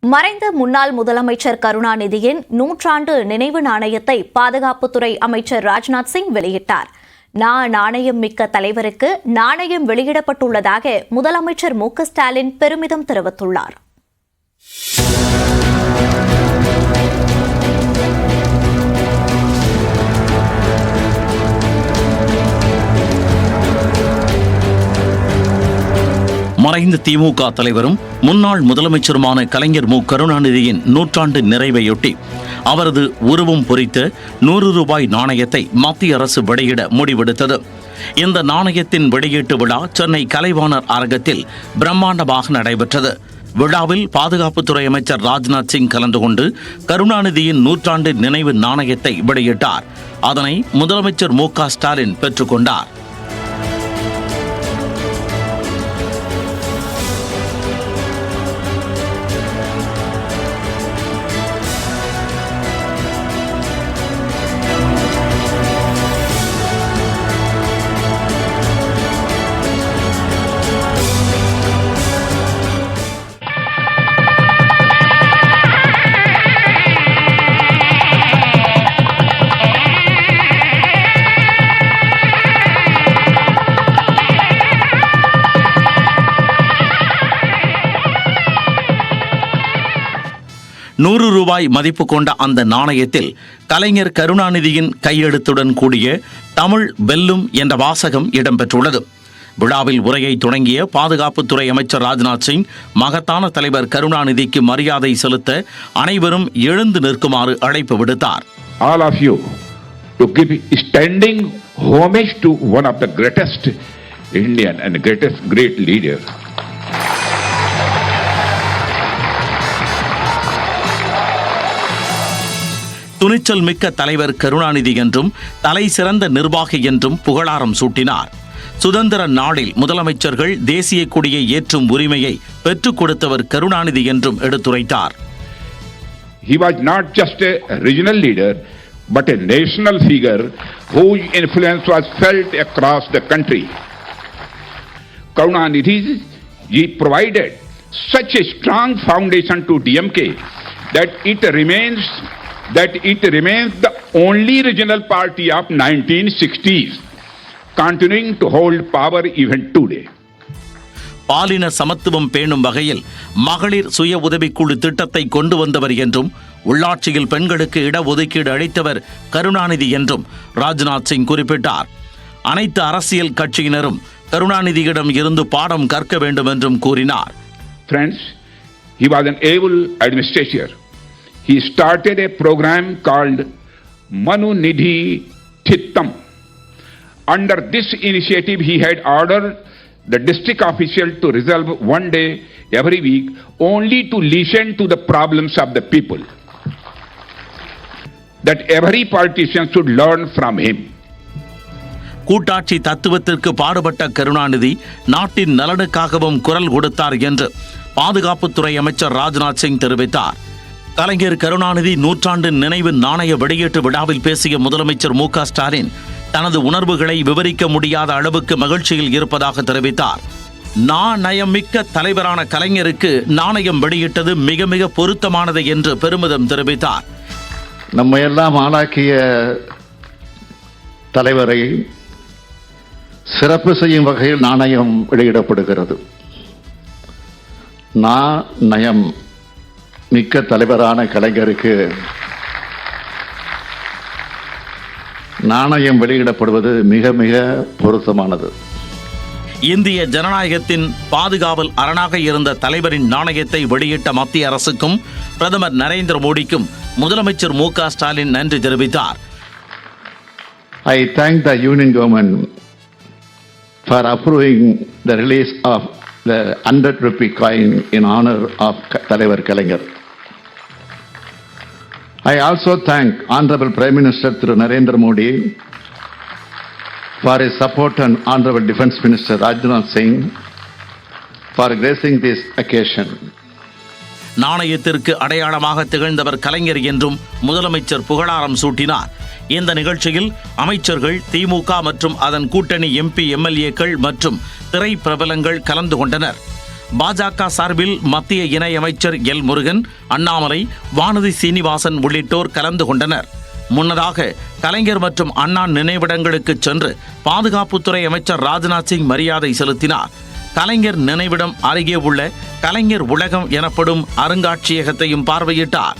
மறைந்த முன்னாள் முதலமைச்சர் கருணாநிதியின் 100 நினைவு நாணயத்தை பாதுகாப்புத்துறை அமைச்சர் ராஜ்நாத் சிங் வெளியிட்டார். நாணயம் மிக்க தலைவருக்கு நாணயம் வெளியிடப்பட்டுள்ளதாக முதலமைச்சர் மு.க.ஸ்டாலின் பெருமிதம் தெரிவித்துள்ளார். மறைந்த திமுக தலைவரும் முன்னாள் முதலமைச்சருமான கலைஞர் மு. கருணாநிதியின் 100 நிறைவையொட்டி அவரது உருவம் பொறித்த 100 ரூபாய் நாணயத்தை மத்திய அரசு வெளியிட முடிவெடுத்தது. இந்த நாணயத்தின் வெளியீட்டு விழா சென்னை கலைவாணர் அரங்கத்தில் பிரம்மாண்டமாக நடைபெற்றது. விழாவில் பாதுகாப்புத்துறை அமைச்சர் ராஜ்நாத் சிங் கலந்து கொண்டு கருணாநிதியின் 100 நினைவு நாணயத்தை வெளியிட்டார். அதனை முதலமைச்சர் மு.க.ஸ்டாலின் பெற்றுக்கொண்டார். ₹100 மதிப்பு கொண்ட அந்த நாணயத்தில் கலைஞர் கருணாநிதியின் கையெழுத்துடன் கூடிய தமிழ் வெல்லும் என்ற வாசகம் இடம்பெற்றுள்ளது. விழாவில் உரையை தொடங்கிய பாதுகாப்புத்துறை அமைச்சர் ராஜ்நாத் சிங் மகத்தான தலைவர் கருணாநிதிக்கு மரியாதை செலுத்த அனைவரும் எழுந்து நிற்குமாறு அழைப்பு விடுத்தார். All of you to give standing homage to one of the greatest Indian and great leader. துணிச்சல் மிக்க தலைவர் கருணாநிதி என்றும் தலை சிறந்த நிர்வாகி என்றும் புகழாரம் சூட்டினார். சுதந்திர நாளில் முதலமைச்சர்கள் தேசிய கொடியை ஏற்றும் உரிமையை பெற்றுக் கொடுத்தவர் கருணாநிதி என்றும் எடுத்துரைத்தார். He was not just a regional leader but a national figure whose influence was felt across the country. Karunanidhi ji provided such a strong foundation to DMK that it remains the only regional party of 1960s, continuing to hold power even today. பாலின சமத்துவம் பேணும் வகையில் மகளிர் சுய உதவிக்குழு திட்டத்தை கொண்டு வந்தவர் என்றும் உள்ளாட்சியில் பெண்களுக்கு இடஒதுக்கீடு அளித்தவர் கருணாநிதி என்றும் ராஜ்நாத் சிங் குறிப்பிட்டார். அனைத்து அரசியல் கட்சியினரும் கருணாநிதியிடம் இருந்து பாடம் கற்க வேண்டும் என்றும் கூறினார். Friends, he was an able administrator. He started a program called Manu Nidhi Thittam. Under this initiative, he had ordered the district official to reserve one day every week only to listen to the problems of the people. That every politician should learn from him. கூட்டாட்சி தத்துவத்திற்கு பாடுபட்ட கருணாநிதி நாட்டின் நலனுக்காகவும் குரல் கொடுத்தார் என்று பாதுகாப்புத்துறை அமைச்சர் ராஜ்நாத் சிங் தெரிவித்தார். கலைஞர் கருணாநிதி 100 நினைவு நாணய வெளியீட்டு விழாவில் பேசிய முதலமைச்சர் மு.க.ஸ்டாலின் தனது உணர்வுகளை விவரிக்க முடியாத அளவுக்கு மகிழ்ச்சியில் இருப்பதாக தெரிவித்தார். நாணயம் மிக்க தலைவரான கலைஞருக்கு நாணயம் வெளியிட்டது மிக மிக பொருத்தமானது என்று பெருமிதம் தெரிவித்தார். நம்ம எல்லாம் ஆளாக்கிய தலைவரை சிறப்பு செய்யும் வகையில் நாணயம் வெளியிடப்படுகிறது. நாணயம் மிக்க தலைவரான கலைஞருக்கு நாணயம் வெளியிடப்படுவது மிக மிக பொருத்தமானது. இந்திய ஜனநாயகத்தின் பாதுகாவல் அரணாக இருந்த தலைவரின் நாணயத்தை வெளியிட்ட மத்திய அரசுக்கும் பிரதமர் நரேந்திர மோடிக்கும் முதலமைச்சர் மு.க.ஸ்டாலின் நன்றி தெரிவித்தார். I thank the Union government for approving the release of the 100 rupee coin in honor of தலைவர் கலைஞர். I also thank Honorable Prime Minister Thru Narendra Modi for his support and Honorable Defence Minister Rajnath Singh for gracing this occasion. நாணயத்திற்கு அடையாளமாக திகழ்ந்தவர் கலைஞர் என்றும் முதலமைச்சர் புகழாரம் சூட்டினார். இந்த நிகழ்ச்சியில் அமைச்சர்கள், திமுக மற்றும் அதன் கூட்டணி MP, MLAக்கள் மற்றும் திரை பிரபலங்கள் கலந்து கொண்டனர். பாஜக சார்பில் மத்திய இணையமைச்சர் எல் முருகன், அண்ணாமலை, வானதி சீனிவாசன் உள்ளிட்டோர் கலந்து கொண்டனர். முன்னதாக கலைஞர் மற்றும் அண்ணா நினைவிடங்களுக்கு சென்று பாதுகாப்புத்துறை அமைச்சர் ராஜ்நாத் சிங் மரியாதை செலுத்தினார். கலைஞர் நினைவிடம் அருகே உள்ள கலைஞர் உலகம் எனப்படும் அருங்காட்சியகத்தையும் பார்வையிட்டார்.